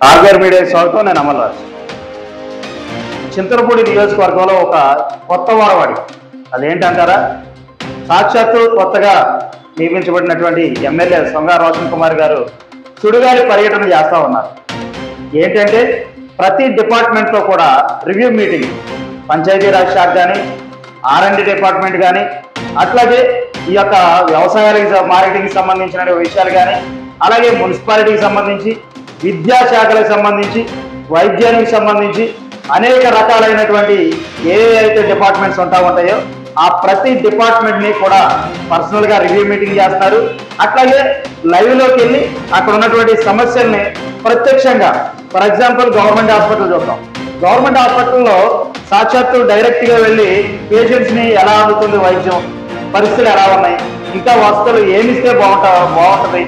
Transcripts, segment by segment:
ఆర్గర్ media స్వాగతం. నేను అమల్ రాజ్. చింతలపూడి నియోజకవర్గంలో ఒక కొత్త వారవాడి, అదేంటంటారా, సాక్షాత్తు కొత్తగా నియమించబడినటువంటి ఎమ్మెల్యే సొంగా రోషన్ కుమార్ గారు సుడిగాలి పర్యటన చేస్తూ ఉన్నారు. ఏంటంటే ప్రతి డిపార్ట్మెంట్లో కూడా రివ్యూ మీటింగ్, పంచాయతీరాజ్ శాఖ కానీ, R&D డిపార్ట్మెంట్ కానీ, అట్లాగే ఈ యొక్క వ్యవసాయానికి మార్కెటింగ్కి సంబంధించిన విషయాలు కానీ, అలాగే మున్సిపాలిటీకి సంబంధించి, విద్యాశాఖలకు సంబంధించి, వైద్యానికి సంబంధించి అనేక రకాలైనటువంటి ఏ అయితే డిపార్ట్మెంట్స్ ఉంటాయో ఆ ప్రతి డిపార్ట్మెంట్ని కూడా పర్సనల్గా రివ్యూ మీటింగ్ చేస్తారు. అట్లాగే లైవ్లోకి వెళ్ళి అక్కడ ఉన్నటువంటి సమస్యల్ని ప్రత్యక్షంగా, ఫర్ ఎగ్జాంపుల్ గవర్నమెంట్ హాస్పిటల్ చూద్దాం. గవర్నమెంట్ హాస్పిటల్లో సాక్షాత్తు డైరెక్ట్గా వెళ్ళి పేషెంట్స్ని ఎలా అందుతుంది వైద్యం, పరిస్థితులు ఎలా ఉన్నాయి, ఇంకా వసతులు ఏమిస్తే బాగుంటుంది,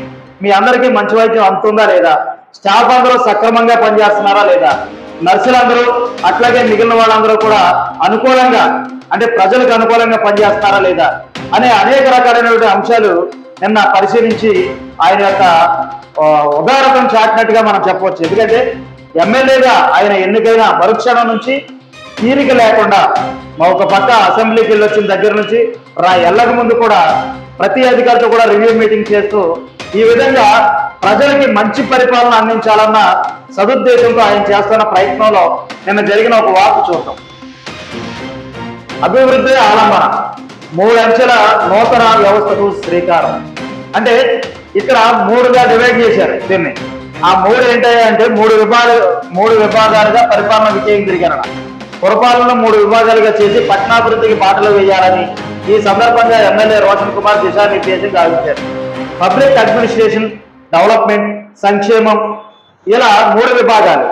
మీ అందరికీ మంచి వైద్యం అందుతుందా లేదా, స్టాఫ్ అందరూ సక్రమంగా పనిచేస్తున్నారా లేదా, నర్సులందరూ అట్లాగే మిగిలిన వాళ్ళందరూ కూడా అనుకూలంగా, అంటే ప్రజలకు అనుకూలంగా పనిచేస్తున్నారా లేదా అనే అనేక రకాలైనటువంటి అంశాలు నిన్న పరిశీలించి ఆయన యొక్క ఉదారతను చాటినట్టుగా మనం చెప్పవచ్చు. ఎందుకంటే ఎమ్మెల్యేగా ఆయన ఎన్నికైన మరుక్షణం నుంచి తీరిక లేకుండా ఒక పక్క అసెంబ్లీకి వెళ్ళొచ్చిన దగ్గర నుంచి ఎల్లక ముందు కూడా ప్రతి అధికారితో కూడా రివ్యూ మీటింగ్ చేస్తూ ఈ విధంగా ప్రజలకి మంచి పరిపాలన అందించాలన్న సదుద్దేశంతో ఆయన చేస్తున్న ప్రయత్నంలో నిన్న జరిగిన ఒక వార్త చూద్దాం. అభివృద్ధి ఆలంబన, 3 అంచెల నూతన వ్యవస్థకు శ్రీకారం. అంటే ఇక్కడ 3గా డివైడ్ చేశారు దీన్ని. ఆ 3 ఏంటంటే 3 విభాగాలుగా పరిపాలన వికేంద్రీకరణ. పురపాలన 3 విభాగాలుగా చేసి పట్టణాభివృద్ధికి బాటలు వేయాలని ఈ సందర్భంగా ఎమ్మెల్యే రోషన్ కుమార్ దిశానిర్దేశం గావించారు. పబ్లిక్ అడ్మినిస్ట్రేషన్, డెవలప్మెంట్, సంక్షేమం, ఇలా 3 విభాగాలు.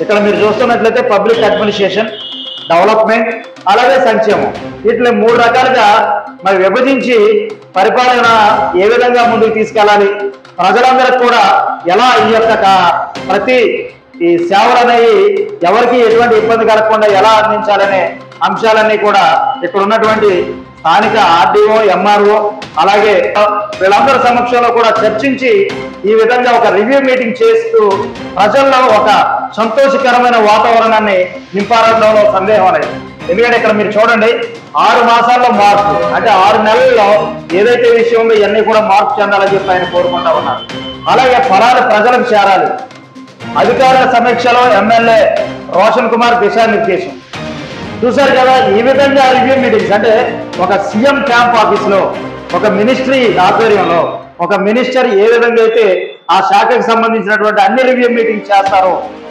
ఇక్కడ మీరు చూస్తున్నట్లయితే పబ్లిక్ అడ్మినిస్ట్రేషన్, డెవలప్మెంట్, అలాగే సంక్షేమం, వీటిని 3 రకాలుగా మరి విభజించి పరిపాలన ఏ విధంగా ముందుకు తీసుకెళ్ళాలి, ప్రజలందరికీ కూడా ఎలా ఈ యొక్క ప్రతి ఈ సేవలు అనేవి ఎవరికి ఎటువంటి ఇబ్బంది కలగకుండా ఎలా అందించాలనే అంశాలన్నీ కూడా ఇక్కడ ఉన్నటువంటి స్థానిక RDO, MRO, అలాగే వీళ్ళందరి సమక్షంలో కూడా చర్చించి ఈ విధంగా ఒక రివ్యూ మీటింగ్ చేస్తూ ప్రజల్లో ఒక సంతోషకరమైన వాతావరణాన్ని నింపారడంలో సందేహం అనేది. ఎందుకంటే ఇక్కడ మీరు చూడండి, 6 మాసాల్లో మార్పు, అంటే 6 నెలల్లో ఏదైతే విషయం ఉందో ఇవన్నీ కూడా మార్పు చెందాలని చెప్పి ఆయన కోరుకుంటా ఉన్నారు. అలాగే ఫలాలు ప్రజలకు చేరాలి. అధికారుల సమీక్షలో ఎమ్మెల్యే రోషన్ కుమార్ దిశానిర్దేశం. చూశారు కదా, ఈ విధంగా రివ్యూ మీటింగ్స్ అంటే ఒక సీఎం క్యాంప్ ఆఫీస్లో, ఒక మినిస్ట్రీ ఆధ్వర్యంలో ఒక మినిస్టర్ ఏ విధంగా అయితే ఆ శాఖకు సంబంధించినటువంటి అన్ని రివ్యూ మీటింగ్స్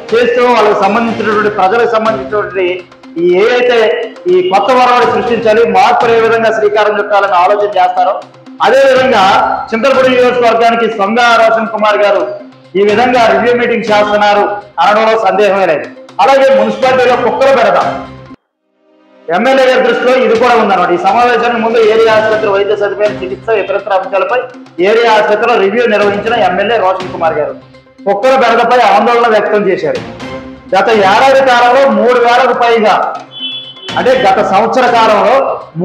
చేస్తూ వాళ్ళకి సంబంధించినటువంటి ప్రజలకు సంబంధించినటువంటి ఏదైతే ఈ కొత్త వరవడి సృష్టించాలి, మార్పులు ఏ విధంగా శ్రీకారం చుట్టాలని ఆలోచన చేస్తారో అదేవిధంగా చింతలపూడి నియోజకవర్గానికి సొంగా రోషన్ కుమార్ గారు ఈ విధంగా రివ్యూ మీటింగ్ చేస్తున్నారు అనడంలో సందేహమే లేదు. అలాగే మున్సిపాలిటీలో కుక్కలు పెడదాం, ఎమ్మెల్యే గారి దృష్టిలో ఇది కూడా ఉందన్నమాట. ఈ సమావేశానికి ముందు ఏరియా ఆసుపత్రి వైద్య సదుపాయం, చికిత్స, ఇతరత్ర అంశాలపై ఏరియా ఆసుపత్రిలో రివ్యూ నిర్వహించిన ఎమ్మెల్యే రోషన్ కుమార్ గారు కుక్కల బెడదపై ఆందోళన వ్యక్తం చేశారు. గత ఏడాది కాలంలో 3,000కు పైగా, అంటే గత సంవత్సర కాలంలో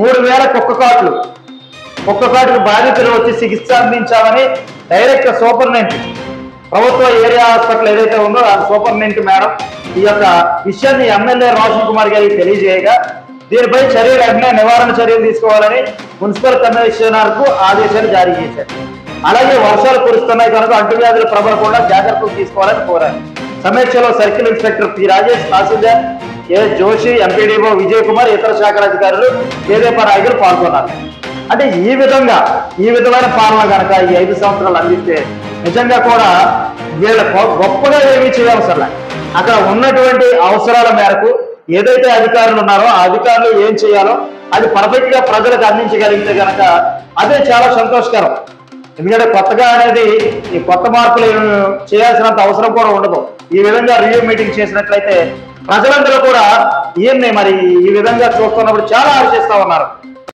3,000 కుక్క కాటుకు బాధితులు వచ్చి చికిత్స అందించామని డైరెక్ట్ సూపరింటెండెంట్, ప్రభుత్వ ఏరియా హాస్పిటల్ ఏదైతే ఉందో ఆ సూపరింటెండెంట్ మేడం ఈ యొక్క విషయాన్ని ఎమ్మెల్యే రోషన్ కుమార్ గారికి తెలియజేయగా దీనిపై వెంటనే నివారణ చర్యలు తీసుకోవాలని మున్సిపల్ కమిషనర్కు ఆదేశాలు జారీ చేశారు. అలాగే వర్షాలు కురుస్తున్నాయి కనుక అంటువ్యాధులు ప్రబలకుండా జాగ్రత్తలు తీసుకోవాలని కోరారు. సమీక్షలో సర్కిల్ ఇన్స్పెక్టర్ పి రాజేష్, తహసీల్దార్ ఏ జోషి, ఎంపీడీఓ విజయ్ కుమార్, ఇతర శాఖల అధికారులు, ఏదేపా నాయకులు పాల్గొన్నారు. అంటే ఈ విధమైన పాలన కనుక ఈ 5 సంవత్సరాలు అందిస్తే నిజంగా కూడా వీళ్ళ గొప్పగా ఏమీ చేయవసరం. అక్కడ ఉన్నటువంటి అవసరాల మేరకు ఏదైతే అధికారులు ఉన్నారో ఆ అధికారులు ఏం చేయాలో అది పర్ఫెక్ట్ గా ప్రజలకు అందించగలిగితే కనుక అదే చాలా సంతోషకరం. ఎందుకంటే కొత్తగా అనేది ఈ కొత్త మార్పులు చేయాల్సినంత అవసరం కూడా ఉండదు. ఈ విధంగా రివ్యూ మీటింగ్ చేసినట్లయితే ప్రజలందరూ కూడా ఈయన్ని మరి ఈ విధంగా చూస్తున్నప్పుడు చాలా ఆలోచిస్తా ఉన్నారు.